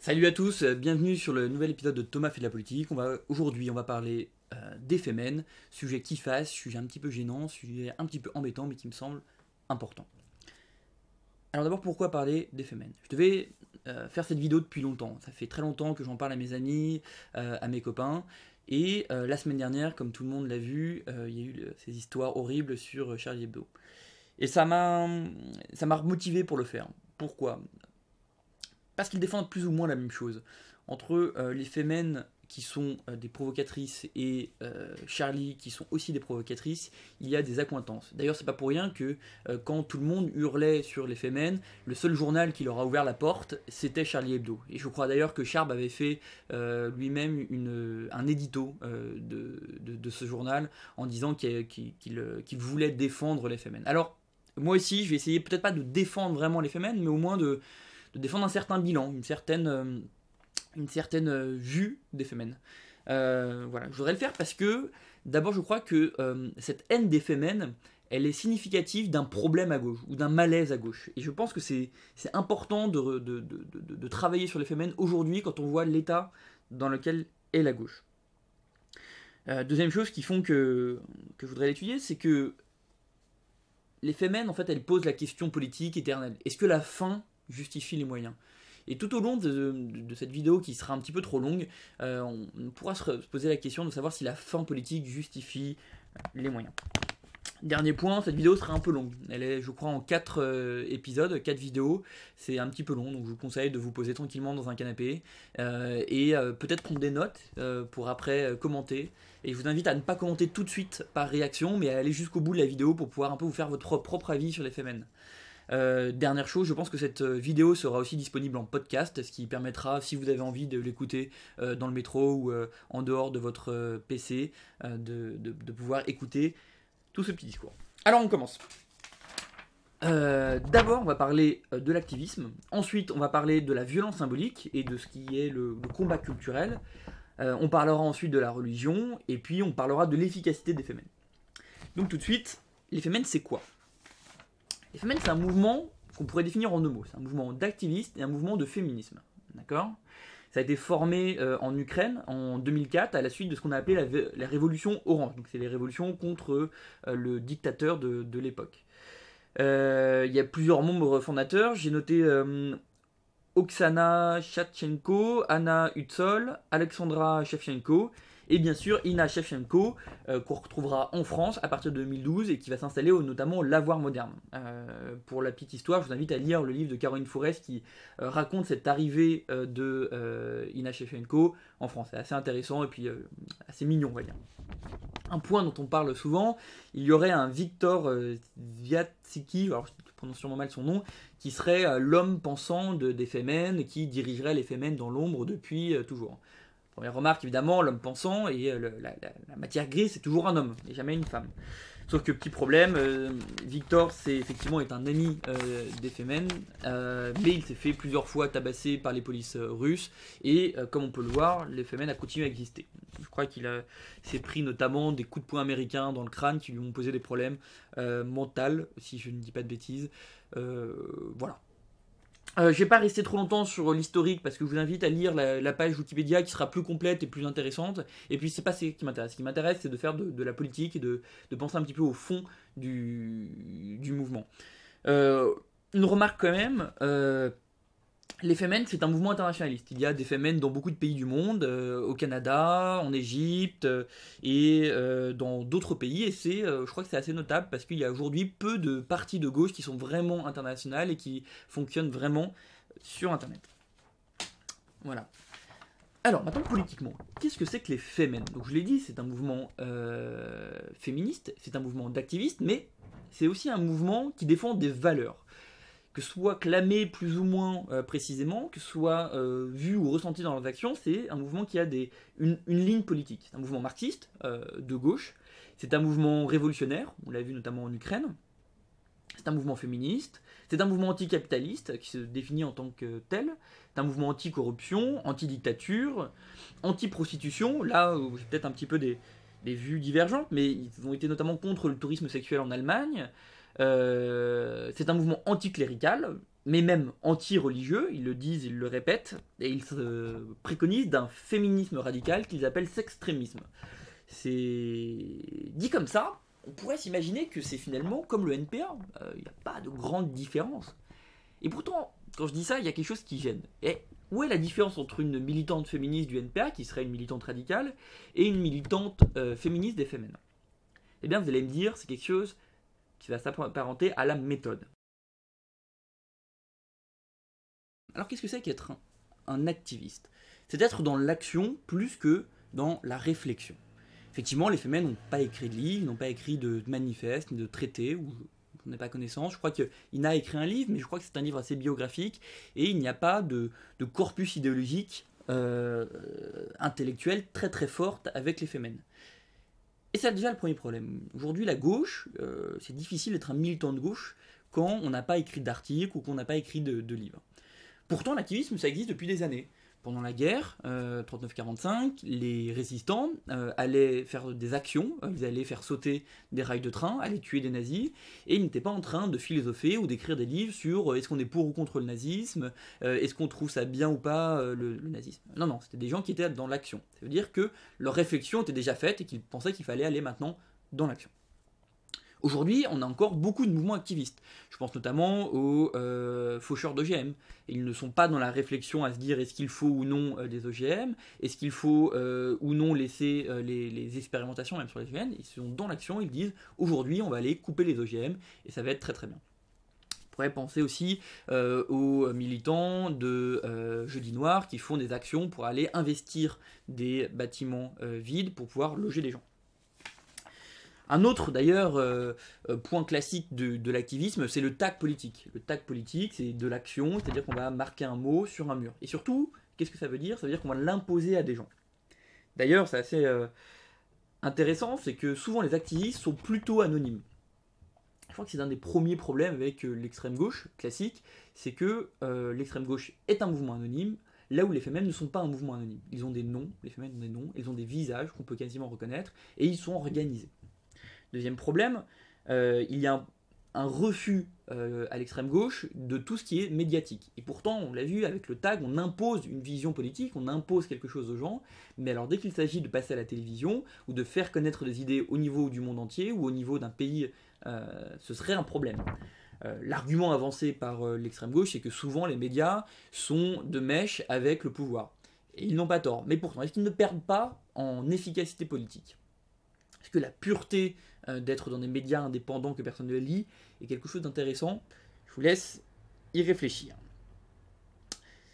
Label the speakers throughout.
Speaker 1: Salut à tous, bienvenue sur le nouvel épisode de Thomas fait de la politique. Aujourd'hui, on va parler des Femen, sujet qui fasse, sujet un petit peu gênant, sujet un petit peu embêtant, mais qui me semble important. Alors d'abord, pourquoi parler des Femen? Je devais faire cette vidéo depuis longtemps. Ça fait très longtemps que j'en parle à mes amis, à mes copains. Et la semaine dernière, comme tout le monde l'a vu, il y a eu ces histoires horribles sur Charlie Hebdo. Et ça m'a motivé pour le faire. Pourquoi? Parce qu'ils défendent plus ou moins la même chose. Entre les Femen qui sont des provocatrices et Charlie qui sont aussi des provocatrices, il y a des accointances. D'ailleurs, c'est pas pour rien que quand tout le monde hurlait sur les Femen, le seul journal qui leur a ouvert la porte, c'était Charlie Hebdo. Et je crois d'ailleurs que Charb avait fait lui-même un édito de ce journal en disant qu'il voulait défendre les Femen. Alors, moi aussi, je vais essayer peut-être pas de défendre vraiment les Femen, mais au moins de défendre un certain bilan, une certaine vue des Femen. Voilà, je voudrais le faire parce que, d'abord, je crois que cette haine des Femen, elle est significative d'un problème à gauche, ou d'un malaise à gauche. Et je pense que c'est important de travailler sur les Femen aujourd'hui, quand on voit l'état dans lequel est la gauche. Deuxième chose qui font que je voudrais l'étudier, c'est que les Femen, en fait, elles posent la question politique éternelle. Est-ce que la fin justifie les moyens? Et tout au long de cette vidéo qui sera un petit peu trop longue, on pourra se poser la question de savoir si la fin politique justifie les moyens. Dernier point, cette vidéo sera un peu longue. Elle est, je crois, en 4 épisodes, 4 vidéos. C'est un petit peu long, donc je vous conseille de vous poser tranquillement dans un canapé et peut-être prendre des notes pour après commenter. Et je vous invite à ne pas commenter tout de suite par réaction, mais à aller jusqu'au bout de la vidéo pour pouvoir un peu vous faire votre propre avis sur les Femen. Dernière chose, je pense que cette vidéo sera aussi disponible en podcast, ce qui permettra, si vous avez envie de l'écouter dans le métro ou en dehors de votre PC, de pouvoir écouter tout ce petit discours. Alors on commence. D'abord, on va parler de l'activisme. Ensuite, on va parler de la violence symbolique et de ce qui est le combat culturel. On parlera ensuite de la religion et puis on parlera de l'efficacité des Femen. Donc tout de suite, les Femen, c'est quoi? Les Femen, c'est un mouvement qu'on pourrait définir en 2 mots. C'est un mouvement d'activistes et un mouvement de féminisme. D'accord ? Ça a été formé en Ukraine en 2004 à la suite de ce qu'on a appelé la révolution orange. Donc c'est les révolutions contre le dictateur de l'époque. Il y a plusieurs membres fondateurs. J'ai noté Oksana Shevchenko, Anna Hutsol, Alexandra Shevchenko et bien sûr Inna Shevchenko qu'on retrouvera en France à partir de 2012 et qui va s'installer notamment au Lavoir moderne. Pour la petite histoire, je vous invite à lire le livre de Caroline Fourès qui raconte cette arrivée de Inna Shevchenko en France. C'est assez intéressant et puis assez mignon, on va dire. Un point dont on parle souvent, il y aurait un Viktor Zviatsiki, alors je prononce sûrement mal son nom, qui serait l'homme pensant des Femen, qui dirigerait les Femen dans l'ombre depuis toujours. Première remarque, évidemment, l'homme pensant et la matière grise, c'est toujours un homme, et jamais une femme. Sauf que petit problème, Victor est un ami des Femen, mais il s'est fait plusieurs fois tabasser par les polices russes, et comme on peut le voir, les Femen a continué à exister. Je crois qu'il s'est pris notamment des coups de poing américains dans le crâne qui lui ont posé des problèmes mentaux, si je ne dis pas de bêtises. Voilà. Je vais pas rester trop longtemps sur l'historique parce que je vous invite à lire la page Wikipédia qui sera plus complète et plus intéressante. Et puis c'est pas ce qui m'intéresse. Ce qui m'intéresse, c'est de faire de la politique et de penser un petit peu au fond du mouvement. Une remarque quand même. Les Femen, c'est un mouvement internationaliste. Il y a des Femen dans beaucoup de pays du monde, au Canada, en Égypte et dans d'autres pays. Et je crois que c'est assez notable parce qu'il y a aujourd'hui peu de partis de gauche qui sont vraiment internationaux et qui fonctionnent vraiment sur Internet. Voilà. Alors, maintenant, politiquement, qu'est-ce que c'est que les Femen? Donc, je l'ai dit, c'est un mouvement féministe, c'est un mouvement d'activistes, mais c'est aussi un mouvement qui défend des valeurs. Que ce soit clamé plus ou moins précisément, que ce soit vu ou ressenti dans leurs actions, c'est un mouvement qui a une ligne politique. C'est un mouvement marxiste, de gauche, c'est un mouvement révolutionnaire, on l'a vu notamment en Ukraine, c'est un mouvement féministe, c'est un mouvement anticapitaliste qui se définit en tant que tel, c'est un mouvement anti-corruption, anti-dictature, anti-prostitution, là j'ai peut-être un petit peu des vues divergentes, mais ils ont été notamment contre le tourisme sexuel en Allemagne. C'est un mouvement anticlérical, mais même anti-religieux, ils le disent, ils le répètent, et ils se préconisent d'un féminisme radical qu'ils appellent sextrémisme. C'est dit comme ça, on pourrait s'imaginer que c'est finalement comme le NPA, il n'y a pas de grande différence. Et pourtant, quand je dis ça, il y a quelque chose qui gêne. Et où est la différence entre une militante féministe du NPA, qui serait une militante radicale, et une militante féministe des Femen? Eh bien, vous allez me dire, c'est quelque chose qui va s'apparenter à la méthode. Alors qu'est-ce que c'est qu'être un activiste? C'est d'être dans l'action plus que dans la réflexion. Effectivement, les Femen n'ont pas écrit de livres, n'ont pas écrit de manifestes, ni de traités, ou je n'ai pas connaissance. Je crois qu'Ina a écrit un livre, mais je crois que c'est un livre assez biographique, et il n'y a pas de corpus idéologique intellectuel très très fort avec les Femen. Et c'est déjà le premier problème. Aujourd'hui, la gauche, c'est difficile d'être un militant de gauche quand on n'a pas écrit d'articles ou qu'on n'a pas écrit de livres. Pourtant, l'activisme, ça existe depuis des années. Pendant la guerre, 39-45, les résistants allaient faire des actions, ils allaient faire sauter des rails de train, allaient tuer des nazis, et ils n'étaient pas en train de philosopher ou d'écrire des livres sur est-ce qu'on est pour ou contre le nazisme, est-ce qu'on trouve ça bien ou pas le nazisme. Non, non, c'était des gens qui étaient dans l'action. Ça veut dire que leur réflexion était déjà faite et qu'ils pensaient qu'il fallait aller maintenant dans l'action. Aujourd'hui, on a encore beaucoup de mouvements activistes. Je pense notamment aux faucheurs d'OGM. Ils ne sont pas dans la réflexion à se dire est-ce qu'il faut ou non des OGM, est-ce qu'il faut ou non laisser les expérimentations même sur les OGM. Ils sont dans l'action, ils disent aujourd'hui on va aller couper les OGM et ça va être très très bien. On pourrait penser aussi aux militants de Jeudi Noir qui font des actions pour aller investir des bâtiments vides pour pouvoir loger des gens. Un autre d'ailleurs point classique de l'activisme, c'est le tag politique. Le tag politique, c'est de l'action, c'est-à-dire qu'on va marquer un mot sur un mur. Et surtout, qu'est-ce que ça veut dire? Ça veut dire qu'on va l'imposer à des gens. D'ailleurs, c'est assez intéressant, c'est que souvent les activistes sont plutôt anonymes. Je crois que c'est un des premiers problèmes avec l'extrême gauche classique, c'est que l'extrême gauche est un mouvement anonyme, là où les Femen ne sont pas un mouvement anonyme. Ils ont des noms, les Femen ont des noms, ils ont des visages qu'on peut quasiment reconnaître, et ils sont organisés. Deuxième problème, il y a un refus à l'extrême gauche de tout ce qui est médiatique. Et pourtant, on l'a vu avec le tag, on impose une vision politique, on impose quelque chose aux gens, mais alors dès qu'il s'agit de passer à la télévision, ou de faire connaître des idées au niveau du monde entier, ou au niveau d'un pays, ce serait un problème. L'argument avancé par l'extrême gauche, c'est que souvent les médias sont de mèche avec le pouvoir. Et ils n'ont pas tort. Mais pourtant, est-ce qu'ils ne perdent pas en efficacité politique? Est-ce que la pureté d'être dans des médias indépendants que personne ne lit est quelque chose d'intéressant? Je vous laisse y réfléchir.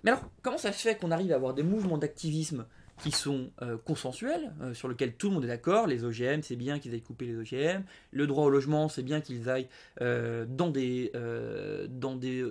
Speaker 1: Mais alors, comment ça se fait qu'on arrive à avoir des mouvements d'activisme qui sont consensuels, sur lesquels tout le monde est d'accord? Les OGM, c'est bien qu'ils aillent couper les OGM. Le droit au logement, c'est bien qu'ils aillent dans des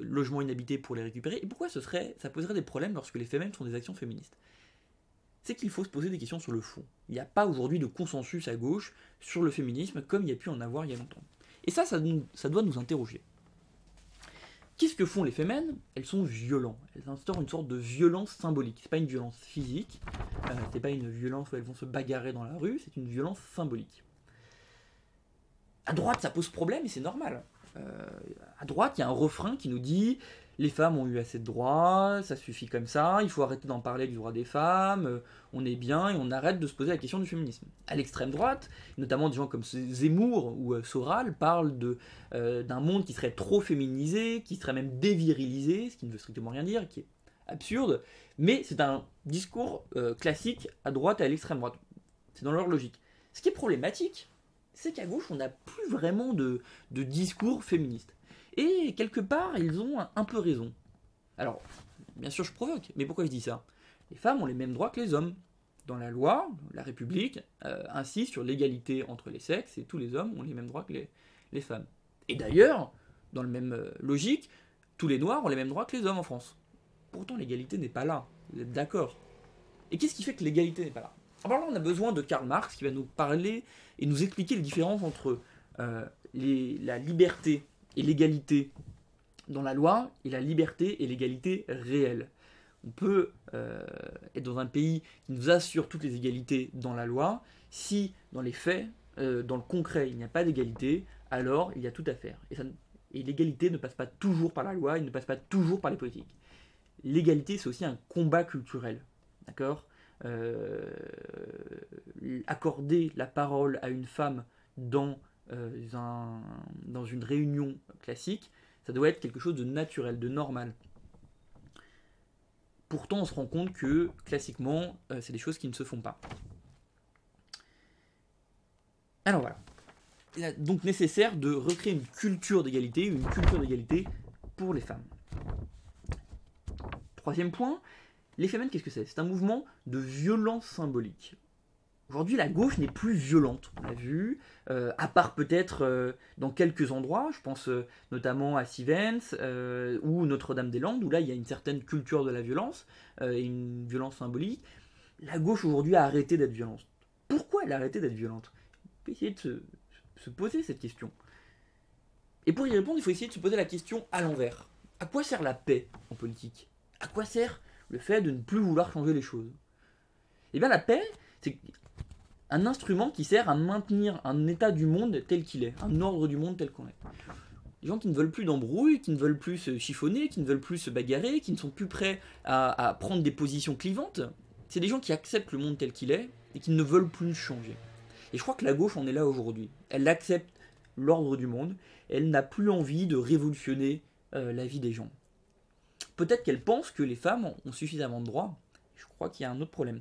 Speaker 1: logements inhabités pour les récupérer. Et pourquoi ça poserait des problèmes lorsque les Femen font des actions féministes? C'est qu'il faut se poser des questions sur le fond. Il n'y a pas aujourd'hui de consensus à gauche sur le féminisme comme il y a pu en avoir il y a longtemps. Et ça doit nous interroger. Qu'est-ce que font les Femen? Elles sont violentes. Elles instaurent une sorte de violence symbolique. C'est pas une violence physique, c'est pas une violence où elles vont se bagarrer dans la rue, c'est une violence symbolique. À droite, ça pose problème et c'est normal. À droite, il y a un refrain qui nous dit les femmes ont eu assez de droits, ça suffit comme ça, il faut arrêter d'en parler du droit des femmes, on est bien et on arrête de se poser la question du féminisme. À l'extrême droite, notamment des gens comme Zemmour ou Soral parlent d'un monde qui serait trop féminisé, qui serait même dévirilisé, ce qui ne veut strictement rien dire, qui est absurde, mais c'est un discours classique à droite et à l'extrême droite. C'est dans leur logique. Ce qui est problématique, c'est qu'à gauche, on n'a plus vraiment de discours féministe. Et quelque part, ils ont un peu raison. Alors, bien sûr, je provoque, mais pourquoi je dis ça? Les femmes ont les mêmes droits que les hommes. Dans la loi, la République insiste sur l'égalité entre les sexes, et tous les hommes ont les mêmes droits que les femmes. Et d'ailleurs, dans la même logique, tous les noirs ont les mêmes droits que les hommes en France. Pourtant, l'égalité n'est pas là. Vous êtes d'accord? Et qu'est-ce qui fait que l'égalité n'est pas là? Alors là, on a besoin de Karl Marx qui va nous parler et nous expliquer les différences entre la liberté et l'égalité dans la loi et la liberté et l'égalité réelle. On peut être dans un pays qui nous assure toutes les égalités dans la loi. Si dans les faits, dans le concret, il n'y a pas d'égalité, alors il y a tout à faire. Et l'égalité ne passe pas toujours par la loi, il ne passe pas toujours par les politiques. L'égalité, c'est aussi un combat culturel. D'accord Accorder la parole à une femme dans, dans une réunion classique, ça doit être quelque chose de naturel, de normal. Pourtant, on se rend compte que, classiquement, c'est des choses qui ne se font pas. Alors voilà. Il est donc nécessaire de recréer une culture d'égalité pour les femmes. Troisième point, les fémènes, qu'est-ce que c'est? C'est un mouvement de violence symbolique. Aujourd'hui, la gauche n'est plus violente, on l'a vu, à part peut-être dans quelques endroits, je pense notamment à Sivens ou Notre-Dame-des-Landes, où là il y a une certaine culture de la violence, et une violence symbolique. La gauche aujourd'hui a arrêté d'être violente. Pourquoi elle a arrêté d'être violente? On peut essayer de se poser cette question. Et pour y répondre, il faut essayer de se poser la question à l'envers. À quoi sert la paix en politique? À quoi sert le fait de ne plus vouloir changer les choses? Eh bien la paix, c'est un instrument qui sert à maintenir un état du monde tel qu'il est, un ordre du monde tel qu'on est. Les gens qui ne veulent plus d'embrouilles, qui ne veulent plus se chiffonner, qui ne veulent plus se bagarrer, qui ne sont plus prêts à prendre des positions clivantes, c'est des gens qui acceptent le monde tel qu'il est et qui ne veulent plus changer. Et je crois que la gauche en est là aujourd'hui. Elle accepte l'ordre du monde, elle n'a plus envie de révolutionner la vie des gens. Peut-être qu'elle pense que les femmes ont suffisamment de droits. Je crois qu'il y a un autre problème.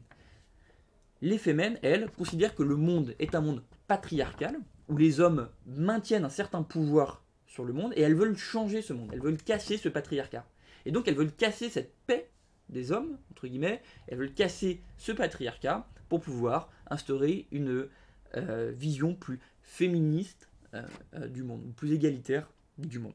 Speaker 1: Les fémènes, elles, considèrent que le monde est un monde patriarcal, où les hommes maintiennent un certain pouvoir sur le monde, et elles veulent changer ce monde, elles veulent casser ce patriarcat. Et donc elles veulent casser cette paix des hommes, entre guillemets, elles veulent casser ce patriarcat pour pouvoir instaurer une vision plus féministe du monde, plus égalitaire du monde.